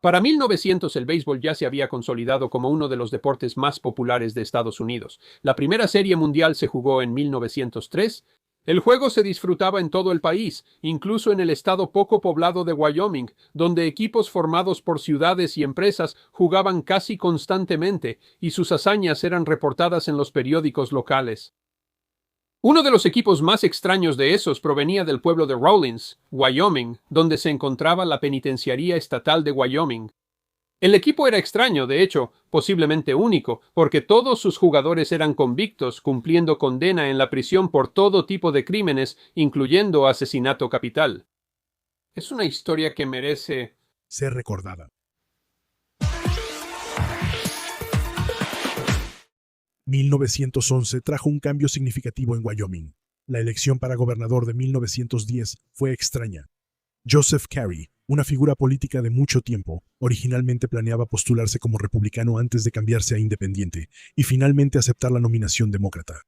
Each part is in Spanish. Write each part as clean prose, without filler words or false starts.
Para 1900 el béisbol ya se había consolidado como uno de los deportes más populares de Estados Unidos. La primera serie mundial se jugó en 1903. El juego se disfrutaba en todo el país, incluso en el estado poco poblado de Wyoming, donde equipos formados por ciudades y empresas jugaban casi constantemente y sus hazañas eran reportadas en los periódicos locales. Uno de los equipos más extraños de esos provenía del pueblo de Rawlins, Wyoming, donde se encontraba la penitenciaría estatal de Wyoming. El equipo era extraño, de hecho, posiblemente único, porque todos sus jugadores eran convictos, cumpliendo condena en la prisión por todo tipo de crímenes, incluyendo asesinato capital. Es una historia que merece ser recordada. 1911 trajo un cambio significativo en Wyoming. La elección para gobernador de 1910 fue extraña. Joseph Carey, una figura política de mucho tiempo, originalmente planeaba postularse como republicano antes de cambiarse a independiente y finalmente aceptar la nominación demócrata.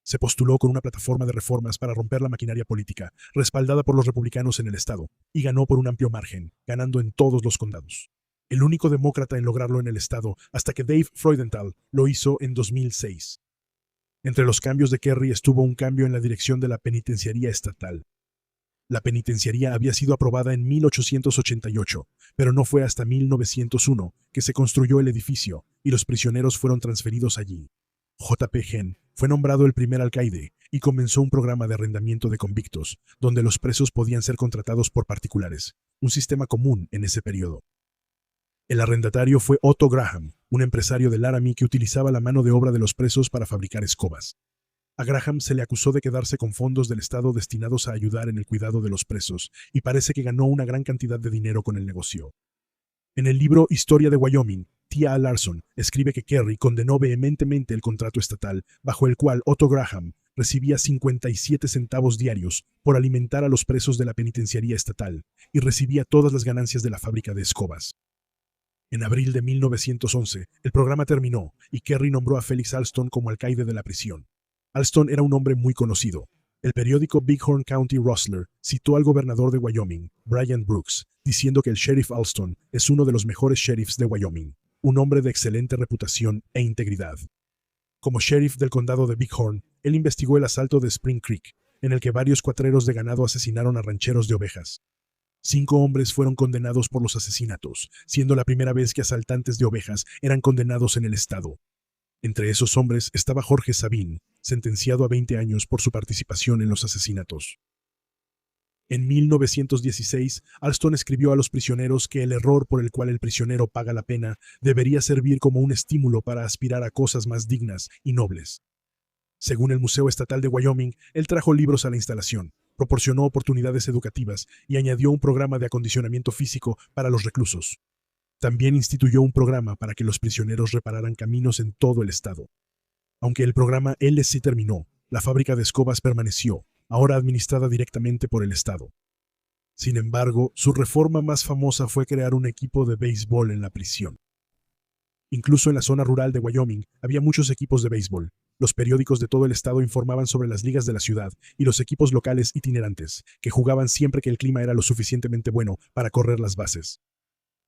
Se postuló con una plataforma de reformas para romper la maquinaria política, respaldada por los republicanos en el estado, y ganó por un amplio margen, ganando en todos los condados. El único demócrata en lograrlo en el estado, hasta que Dave Freudenthal lo hizo en 2006. Entre los cambios de Kerry estuvo un cambio en la dirección de la penitenciaría estatal. La penitenciaría había sido aprobada en 1888, pero no fue hasta 1901 que se construyó el edificio y los prisioneros fueron transferidos allí. J.P. Henn fue nombrado el primer alcaide y comenzó un programa de arrendamiento de convictos, donde los presos podían ser contratados por particulares, un sistema común en ese periodo. El arrendatario fue Otto Graham, un empresario de Laramie que utilizaba la mano de obra de los presos para fabricar escobas. A Graham se le acusó de quedarse con fondos del Estado destinados a ayudar en el cuidado de los presos, y parece que ganó una gran cantidad de dinero con el negocio. En el libro Historia de Wyoming, T.A. Larson escribe que Kerry condenó vehementemente el contrato estatal, bajo el cual Otto Graham recibía 57 centavos diarios por alimentar a los presos de la penitenciaría estatal, y recibía todas las ganancias de la fábrica de escobas. En abril de 1911, el programa terminó, y Kerry nombró a Felix Alston como alcaide de la prisión. Alston era un hombre muy conocido. El periódico Bighorn County Rustler citó al gobernador de Wyoming, Brian Brooks, diciendo que el sheriff Alston es uno de los mejores sheriffs de Wyoming, un hombre de excelente reputación e integridad. Como sheriff del condado de Bighorn, él investigó el asalto de Spring Creek, en el que varios cuatreros de ganado asesinaron a rancheros de ovejas. 5 hombres fueron condenados por los asesinatos, siendo la primera vez que asaltantes de ovejas eran condenados en el estado. Entre esos hombres estaba Jorge Sabin, sentenciado a 20 años por su participación en los asesinatos. En 1916, Alston escribió a los prisioneros que el error por el cual el prisionero paga la pena debería servir como un estímulo para aspirar a cosas más dignas y nobles. Según el Museo Estatal de Wyoming, él trajo libros a la instalación, proporcionó oportunidades educativas y añadió un programa de acondicionamiento físico para los reclusos. También instituyó un programa para que los prisioneros repararan caminos en todo el estado. Aunque el programa LC terminó, la fábrica de escobas permaneció, ahora administrada directamente por el estado. Sin embargo, su reforma más famosa fue crear un equipo de béisbol en la prisión. Incluso en la zona rural de Wyoming había muchos equipos de béisbol. Los periódicos de todo el estado informaban sobre las ligas de la ciudad y los equipos locales itinerantes, que jugaban siempre que el clima era lo suficientemente bueno para correr las bases.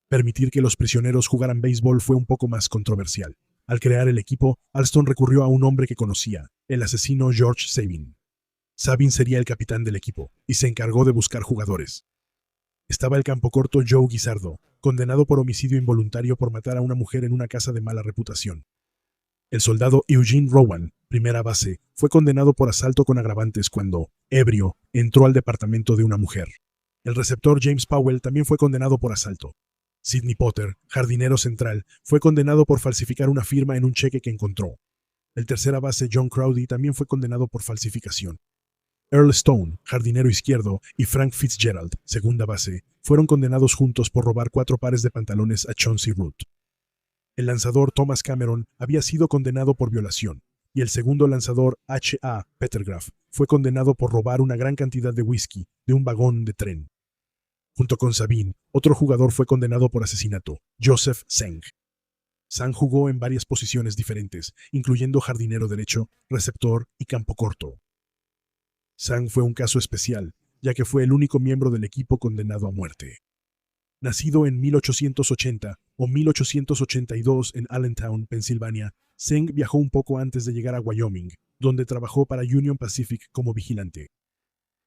Permitir que los prisioneros jugaran béisbol fue un poco más controversial. Al crear el equipo, Alston recurrió a un hombre que conocía, el asesino George Sabin. Sabin sería el capitán del equipo, y se encargó de buscar jugadores. Estaba el campocorto Joe Guisardo, condenado por homicidio involuntario por matar a una mujer en una casa de mala reputación. El soldado Eugene Rowan, primera base, fue condenado por asalto con agravantes cuando, ebrio, entró al departamento de una mujer. El receptor James Powell también fue condenado por asalto. Sidney Potter, jardinero central, fue condenado por falsificar una firma en un cheque que encontró. El tercera base John Crowdy también fue condenado por falsificación. Earl Stone, jardinero izquierdo, y Frank Fitzgerald, segunda base, fueron condenados juntos por robar 4 pares de pantalones a Chauncey Root. El lanzador Thomas Cameron había sido condenado por violación, y el segundo lanzador H.A. Pettergraff fue condenado por robar una gran cantidad de whisky de un vagón de tren. Junto con Sabin, otro jugador fue condenado por asesinato, Joseph Sang. Sang jugó en varias posiciones diferentes, incluyendo jardinero derecho, receptor y campo corto. Sang fue un caso especial, ya que fue el único miembro del equipo condenado a muerte. Nacido en 1880 o 1882 en Allentown, Pensilvania, Zeng viajó un poco antes de llegar a Wyoming, donde trabajó para Union Pacific como vigilante.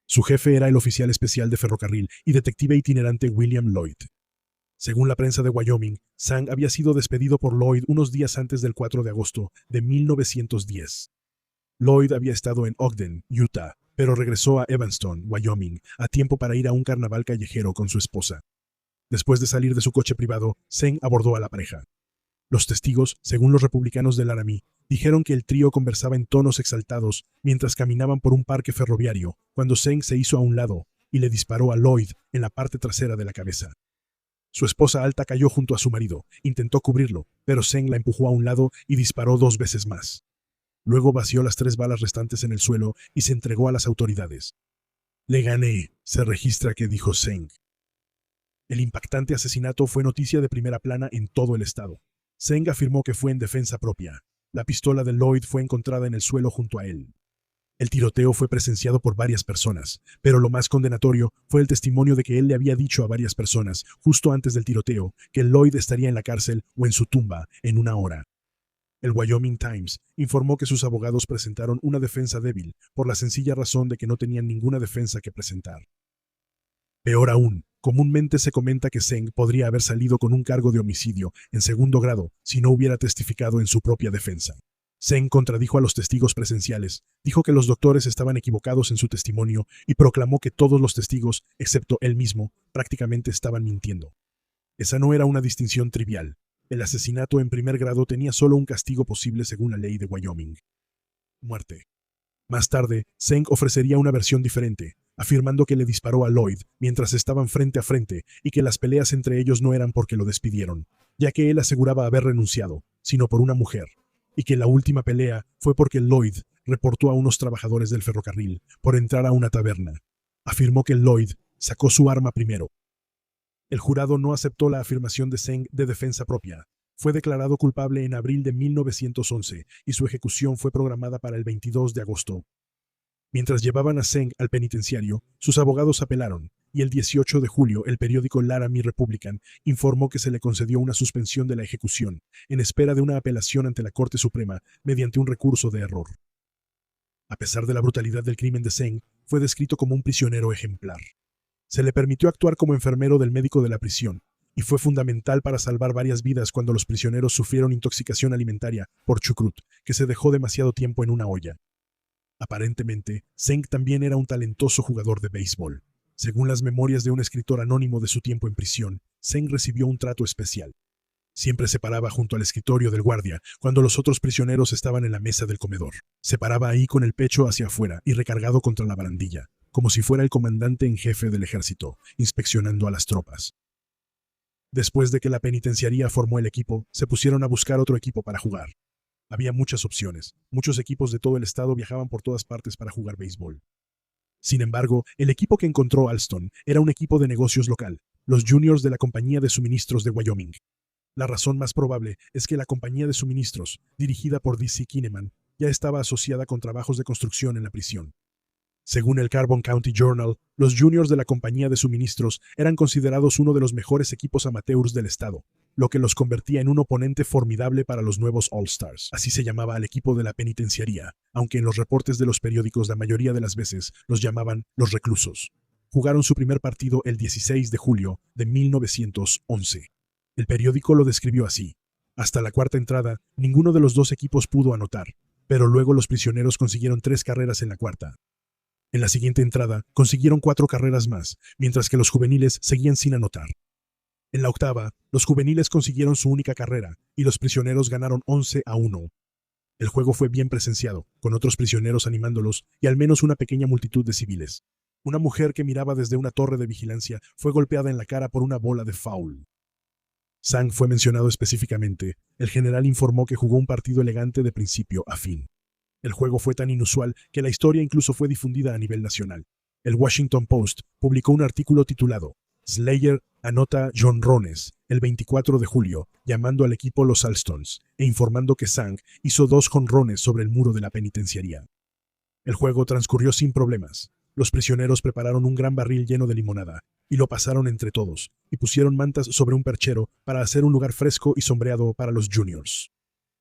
Su jefe era el oficial especial de ferrocarril y detective itinerante William Lloyd. Según la prensa de Wyoming, Zeng había sido despedido por Lloyd unos días antes del 4 de agosto de 1910. Lloyd había estado en Ogden, Utah, pero regresó a Evanston, Wyoming, a tiempo para ir a un carnaval callejero con su esposa. Después de salir de su coche privado, Zeng abordó a la pareja. Los testigos, según los republicanos de Laramie, dijeron que el trío conversaba en tonos exaltados mientras caminaban por un parque ferroviario, cuando Zeng se hizo a un lado y le disparó a Lloyd en la parte trasera de la cabeza. Su esposa alta cayó junto a su marido, intentó cubrirlo, pero Zeng la empujó a un lado y disparó 2 veces más. Luego vació las 3 balas restantes en el suelo y se entregó a las autoridades. «Le gané», se registra que dijo Zeng. El impactante asesinato fue noticia de primera plana en todo el estado. Zeng afirmó que fue en defensa propia. La pistola de Lloyd fue encontrada en el suelo junto a él. El tiroteo fue presenciado por varias personas, pero lo más condenatorio fue el testimonio de que él le había dicho a varias personas, justo antes del tiroteo, que Lloyd estaría en la cárcel o en su tumba en una hora. El Wyoming Times informó que sus abogados presentaron una defensa débil, por la sencilla razón de que no tenían ninguna defensa que presentar. Peor aún, comúnmente se comenta que Zeng podría haber salido con un cargo de homicidio en segundo grado si no hubiera testificado en su propia defensa. Zeng contradijo a los testigos presenciales, dijo que los doctores estaban equivocados en su testimonio y proclamó que todos los testigos, excepto él mismo, prácticamente estaban mintiendo. Esa no era una distinción trivial. El asesinato en primer grado tenía solo un castigo posible según la ley de Wyoming: muerte. Más tarde, Zeng ofrecería una versión diferente, afirmando que le disparó a Lloyd mientras estaban frente a frente y que las peleas entre ellos no eran porque lo despidieron, ya que él aseguraba haber renunciado, sino por una mujer, y que la última pelea fue porque Lloyd reportó a unos trabajadores del ferrocarril por entrar a una taberna. Afirmó que Lloyd sacó su arma primero. El jurado no aceptó la afirmación de Zeng de defensa propia. Fue declarado culpable en abril de 1911 y su ejecución fue programada para el 22 de agosto. Mientras llevaban a Zeng al penitenciario, sus abogados apelaron, y el 18 de julio el periódico Laramie Republican informó que se le concedió una suspensión de la ejecución, en espera de una apelación ante la Corte Suprema mediante un recurso de error. A pesar de la brutalidad del crimen de Zeng, fue descrito como un prisionero ejemplar. Se le permitió actuar como enfermero del médico de la prisión, y fue fundamental para salvar varias vidas cuando los prisioneros sufrieron intoxicación alimentaria por chucrut, que se dejó demasiado tiempo en una olla. Aparentemente, Zeng también era un talentoso jugador de béisbol. Según las memorias de un escritor anónimo de su tiempo en prisión, Zeng recibió un trato especial. Siempre se paraba junto al escritorio del guardia cuando los otros prisioneros estaban en la mesa del comedor. Se paraba ahí con el pecho hacia afuera y recargado contra la barandilla, como si fuera el comandante en jefe del ejército, inspeccionando a las tropas. Después de que la penitenciaría formó el equipo, se pusieron a buscar otro equipo para jugar. Había muchas opciones. Muchos equipos de todo el estado viajaban por todas partes para jugar béisbol. Sin embargo, el equipo que encontró Alston era un equipo de negocios local, los Juniors de la Compañía de Suministros de Wyoming. La razón más probable es que la compañía de suministros, dirigida por D.C. Kineman, ya estaba asociada con trabajos de construcción en la prisión. Según el Carbon County Journal, los Juniors de la compañía de suministros eran considerados uno de los mejores equipos amateurs del estado, lo que los convertía en un oponente formidable para los nuevos All-Stars. Así se llamaba al equipo de la penitenciaría, aunque en los reportes de los periódicos la mayoría de las veces los llamaban los reclusos. Jugaron su primer partido el 16 de julio de 1911. El periódico lo describió así: hasta la cuarta entrada, ninguno de los dos equipos pudo anotar, pero luego los prisioneros consiguieron 3 carreras en la cuarta. En la siguiente entrada, consiguieron 4 carreras más, mientras que los juveniles seguían sin anotar. En la octava, los juveniles consiguieron su única carrera, y los prisioneros ganaron 11-1. El juego fue bien presenciado, con otros prisioneros animándolos y al menos una pequeña multitud de civiles. Una mujer que miraba desde una torre de vigilancia fue golpeada en la cara por una bola de foul. Zeng fue mencionado específicamente. El general informó que jugó un partido elegante de principio a fin. El juego fue tan inusual que la historia incluso fue difundida a nivel nacional. El Washington Post publicó un artículo titulado Slayer anota jonrones el 24 de julio, llamando al equipo los Alstons, e informando que Zeng hizo 2 jonrones sobre el muro de la penitenciaría. El juego transcurrió sin problemas. Los prisioneros prepararon un gran barril lleno de limonada, y lo pasaron entre todos, y pusieron mantas sobre un perchero para hacer un lugar fresco y sombreado para los juniors.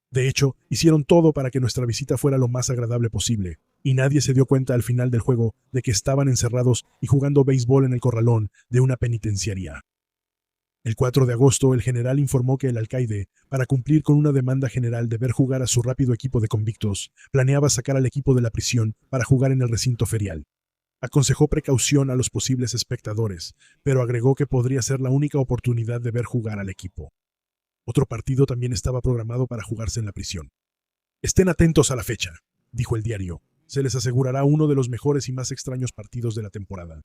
De hecho, hicieron todo para que nuestra visita fuera lo más agradable posible, y nadie se dio cuenta al final del juego de que estaban encerrados y jugando béisbol en el corralón de una penitenciaría. El 4 de agosto, el general informó que el alcaide, para cumplir con una demanda general de ver jugar a su rápido equipo de convictos, planeaba sacar al equipo de la prisión para jugar en el recinto ferial. Aconsejó precaución a los posibles espectadores, pero agregó que podría ser la única oportunidad de ver jugar al equipo. Otro partido también estaba programado para jugarse en la prisión. Estén atentos a la fecha, dijo el diario. Se les asegurará uno de los mejores y más extraños partidos de la temporada.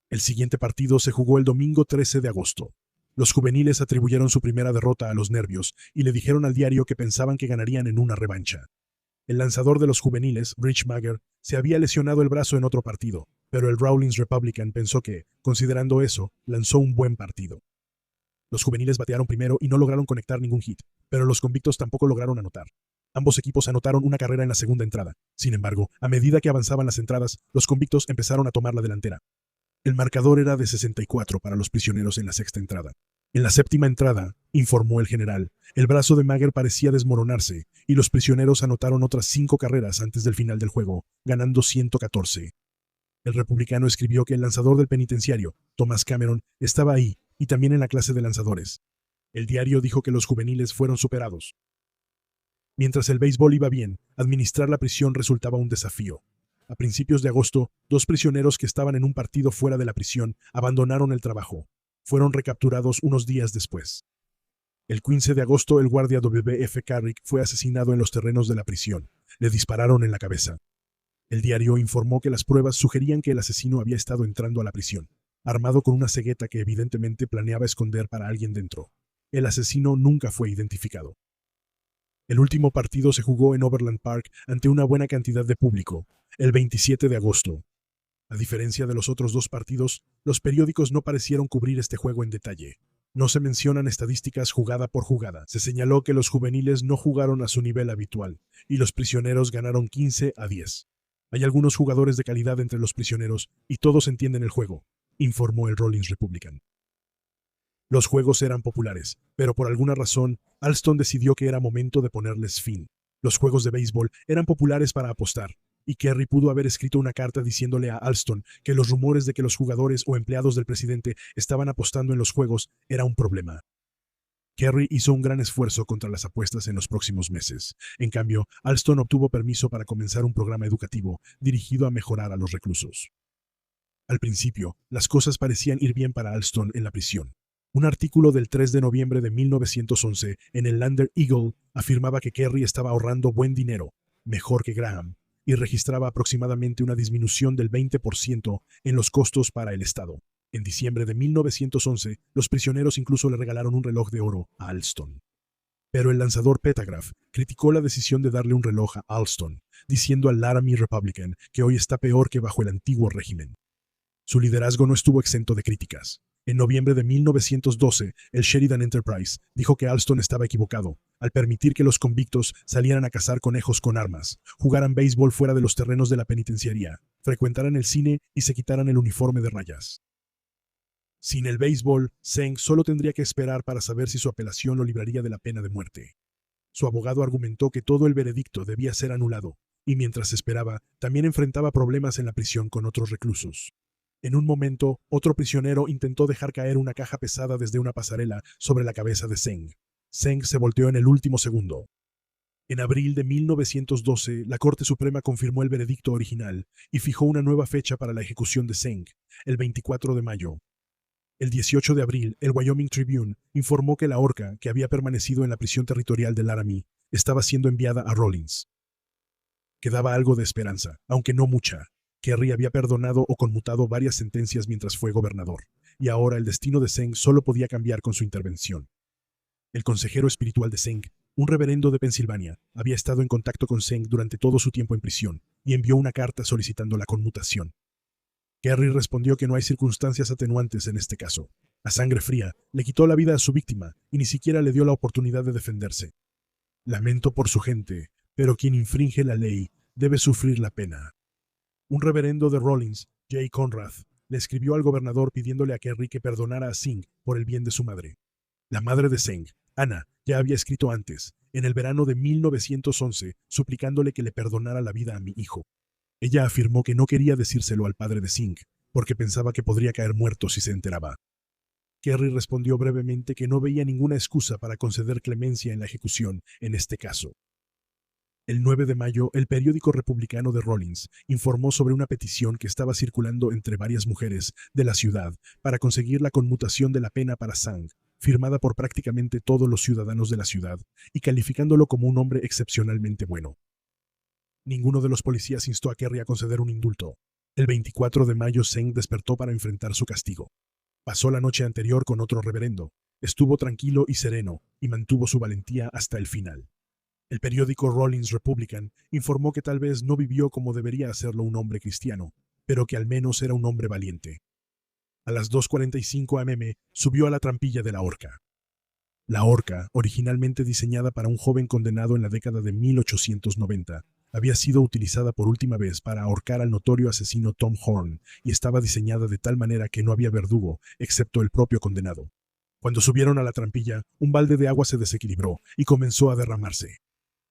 El siguiente partido se jugó el domingo 13 de agosto. Los juveniles atribuyeron su primera derrota a los nervios y le dijeron al diario que pensaban que ganarían en una revancha. El lanzador de los juveniles, Rich Mager, se había lesionado el brazo en otro partido, pero el Rawlins Republican pensó que, considerando eso, lanzó un buen partido. Los juveniles batearon primero y no lograron conectar ningún hit, pero los convictos tampoco lograron anotar. Ambos equipos anotaron una carrera en la segunda entrada. Sin embargo, a medida que avanzaban las entradas, los convictos empezaron a tomar la delantera. El marcador era de 64 para los prisioneros en la sexta entrada. En la séptima entrada, informó el general, el brazo de Mager parecía desmoronarse y los prisioneros anotaron otras 5 carreras antes del final del juego, ganando 114. El republicano escribió que el lanzador del penitenciario, Thomas Cameron, estaba ahí y también en la clase de lanzadores. El diario dijo que los juveniles fueron superados. Mientras el béisbol iba bien, administrar la prisión resultaba un desafío. A principios de agosto, 2 prisioneros que estaban en un partido fuera de la prisión abandonaron el trabajo. Fueron recapturados unos días después. El 15 de agosto, el guardia W.F. Carrick fue asesinado en los terrenos de la prisión. Le dispararon en la cabeza. El diario informó que las pruebas sugerían que el asesino había estado entrando a la prisión, armado con una cegueta que evidentemente planeaba esconder para alguien dentro. El asesino nunca fue identificado. El último partido se jugó en Overland Park ante una buena cantidad de público, el 27 de agosto. A diferencia de los otros 2 partidos, los periódicos no parecieron cubrir este juego en detalle. No se mencionan estadísticas jugada por jugada. Se señaló que los juveniles no jugaron a su nivel habitual, y los prisioneros ganaron 15-10. Hay algunos jugadores de calidad entre los prisioneros, y todos entienden el juego, informó el Rawlins Republican. Los juegos eran populares, pero por alguna razón, Alston decidió que era momento de ponerles fin. Los juegos de béisbol eran populares para apostar, y Kerry pudo haber escrito una carta diciéndole a Alston que los rumores de que los jugadores o empleados del presidente estaban apostando en los juegos era un problema. Kerry hizo un gran esfuerzo contra las apuestas en los próximos meses. En cambio, Alston obtuvo permiso para comenzar un programa educativo dirigido a mejorar a los reclusos. Al principio, las cosas parecían ir bien para Alston en la prisión. Un artículo del 3 de noviembre de 1911 en el Lander Eagle afirmaba que Kerry estaba ahorrando buen dinero, mejor que Graham, y registraba aproximadamente una disminución del 20% en los costos para el Estado. En diciembre de 1911, los prisioneros incluso le regalaron un reloj de oro a Alston. Pero el lanzador Petagraph criticó la decisión de darle un reloj a Alston, diciendo al Laramie Republican que hoy está peor que bajo el antiguo régimen. Su liderazgo no estuvo exento de críticas. En noviembre de 1912, el Sheridan Enterprise dijo que Alston estaba equivocado al permitir que los convictos salieran a cazar conejos con armas, jugaran béisbol fuera de los terrenos de la penitenciaría, frecuentaran el cine y se quitaran el uniforme de rayas. Sin el béisbol, Zeng solo tendría que esperar para saber si su apelación lo libraría de la pena de muerte. Su abogado argumentó que todo el veredicto debía ser anulado, y mientras esperaba, también enfrentaba problemas en la prisión con otros reclusos. En un momento, otro prisionero intentó dejar caer una caja pesada desde una pasarela sobre la cabeza de Zeng. Zeng se volteó en el último segundo. En abril de 1912, la Corte Suprema confirmó el veredicto original y fijó una nueva fecha para la ejecución de Zeng, el 24 de mayo. El 18 de abril, el Wyoming Tribune informó que la horca, que había permanecido en la prisión territorial de Laramie, estaba siendo enviada a Rawlins. Quedaba algo de esperanza, aunque no mucha. Kerry había perdonado o conmutado varias sentencias mientras fue gobernador, y ahora el destino de Zeng solo podía cambiar con su intervención. El consejero espiritual de Zeng, un reverendo de Pensilvania, había estado en contacto con Zeng durante todo su tiempo en prisión y envió una carta solicitando la conmutación. Kerry respondió que no hay circunstancias atenuantes en este caso. A sangre fría, le quitó la vida a su víctima y ni siquiera le dio la oportunidad de defenderse. Lamento por su gente, pero quien infringe la ley debe sufrir la pena. Un reverendo de Rawlins, J. Conrad, le escribió al gobernador pidiéndole a Kerry que perdonara a Singh por el bien de su madre. La madre de Singh, Anna, ya había escrito antes, en el verano de 1911, suplicándole que le perdonara la vida a mi hijo. Ella afirmó que no quería decírselo al padre de Singh, porque pensaba que podría caer muerto si se enteraba. Kerry respondió brevemente que no veía ninguna excusa para conceder clemencia en la ejecución en este caso. El 9 de mayo, el periódico republicano de Rawlins informó sobre una petición que estaba circulando entre varias mujeres de la ciudad para conseguir la conmutación de la pena para Singh, firmada por prácticamente todos los ciudadanos de la ciudad y calificándolo como un hombre excepcionalmente bueno. Ninguno de los policías instó a Kerry a conceder un indulto. El 24 de mayo, Singh despertó para enfrentar su castigo. Pasó la noche anterior con otro reverendo. Estuvo tranquilo y sereno y mantuvo su valentía hasta el final. El periódico Rawlins Republican informó que tal vez no vivió como debería hacerlo un hombre cristiano, pero que al menos era un hombre valiente. A las 2:45 am subió a la trampilla de la horca. La horca, originalmente diseñada para un joven condenado en la década de 1890, había sido utilizada por última vez para ahorcar al notorio asesino Tom Horn y estaba diseñada de tal manera que no había verdugo, excepto el propio condenado. Cuando subieron a la trampilla, un balde de agua se desequilibró y comenzó a derramarse.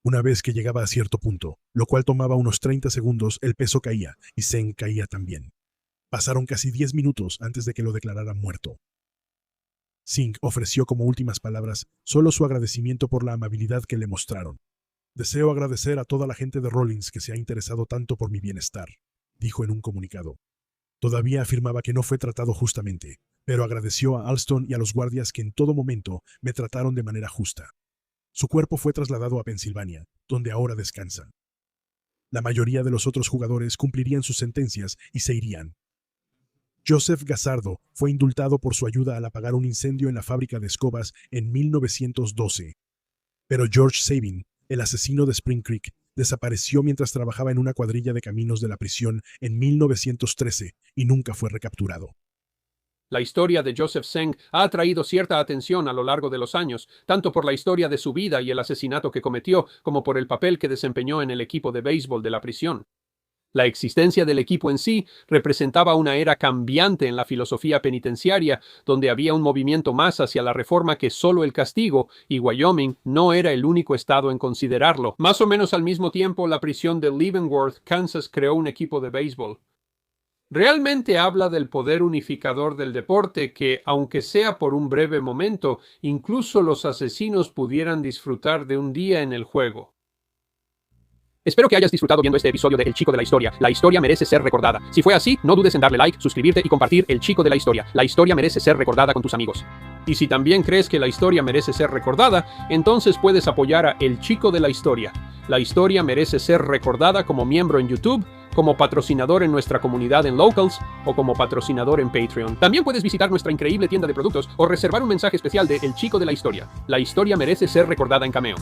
Una vez que llegaba a cierto punto, lo cual tomaba unos 30 segundos, el peso caía y Singh caía también. Pasaron casi 10 minutos antes de que lo declararan muerto. Singh ofreció como últimas palabras solo su agradecimiento por la amabilidad que le mostraron. «Deseo agradecer a toda la gente de Rawlins que se ha interesado tanto por mi bienestar», dijo en un comunicado. Todavía afirmaba que no fue tratado justamente, pero agradeció a Alston y a los guardias que en todo momento me trataron de manera justa. Su cuerpo fue trasladado a Pensilvania, donde ahora descansa. La mayoría de los otros jugadores cumplirían sus sentencias y se irían. Joseph Gazzardo fue indultado por su ayuda al apagar un incendio en la fábrica de escobas en 1912. Pero George Sabin, el asesino de Spring Creek, desapareció mientras trabajaba en una cuadrilla de caminos de la prisión en 1913 y nunca fue recapturado. La historia de Joseph Singh ha atraído cierta atención a lo largo de los años, tanto por la historia de su vida y el asesinato que cometió, como por el papel que desempeñó en el equipo de béisbol de la prisión. La existencia del equipo en sí representaba una era cambiante en la filosofía penitenciaria, donde había un movimiento más hacia la reforma que solo el castigo, y Wyoming no era el único estado en considerarlo. Más o menos al mismo tiempo, la prisión de Leavenworth, Kansas, creó un equipo de béisbol. Realmente habla del poder unificador del deporte que, aunque sea por un breve momento, incluso los asesinos pudieran disfrutar de un día en el juego. Espero que hayas disfrutado viendo este episodio de El Chico de la Historia. La historia merece ser recordada. Si fue así, no dudes en darle like, suscribirte y compartir El Chico de la Historia. La historia merece ser recordada con tus amigos. Y si también crees que la historia merece ser recordada, entonces puedes apoyar a El Chico de la Historia. La historia merece ser recordada como miembro en YouTube, como patrocinador en nuestra comunidad en Locals o como patrocinador en Patreon. También puedes visitar nuestra increíble tienda de productos o reservar un mensaje especial de El Chico de la Historia. La historia merece ser recordada en Cameo.